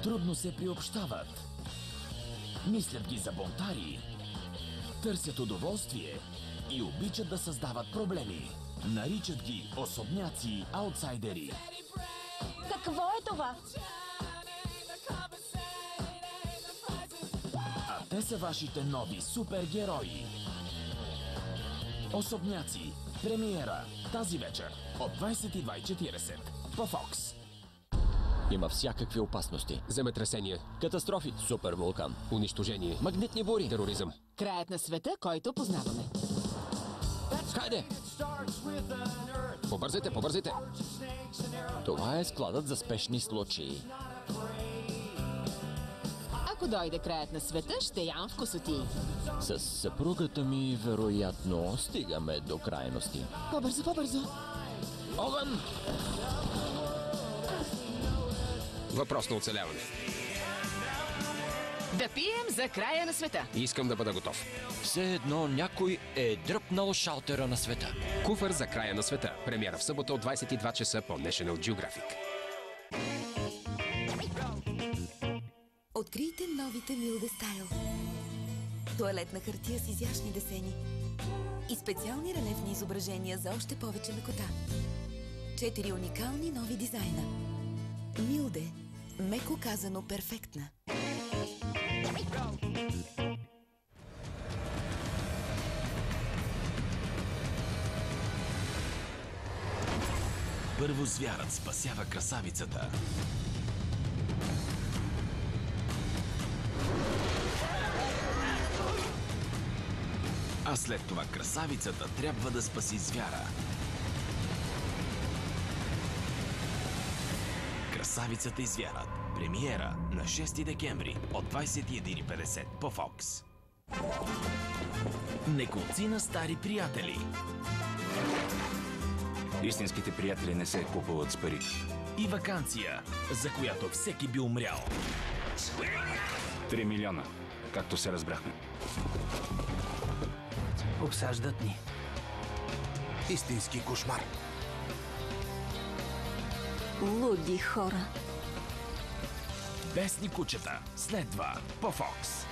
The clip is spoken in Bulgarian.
трудно се приобщават, мислят ги за бунтари, търсят удоволствие и обичат да създават проблеми. Наричат ги особняци, аутсайдери. Какво е това? А те са вашите нови супергерои. Особняци. Премиера тази вечер от 22:40 по Fox. Има всякакви опасности. Земетресение, Катастрофи. супервулкан, Унищожение. магнитни бури, тероризъм. Краят на света, който познаваме. Хайде! Побързайте, побързайте! Това е складът за спешни случаи. Ако дойде краят на света, ще ям вкусоти. С съпругата ми, вероятно, стигаме до крайности. По-бързо, по-бързо. Огън! Въпрос на оцеляване. Да пием за края на света. Искам да бъда готов. Все едно някой е дръпнал шалтера на света. Куфър за края на света. Премиера в събота от 22 часа по National Geographic. Открийте новите Milde Style. Тоалетна хартия с изящни десени и специални релефни изображения за още повече лекота. 4 уникални нови дизайна. Milde. Меко казано перфектна. Първо звярат спасява красавицата. А след това красавицата трябва да спаси звяра. Красавицата и звярат. Премиера на 6 декември от 21:50 по Fox. Неколцина стари приятели. Истинските приятели не се купуват с пари. И ваканция, за която всеки би умрял. 3 милиона, както се разбрахме. Обсаждат ни. Истински кошмар. Луди хора. Бесни кучета следва по Fox.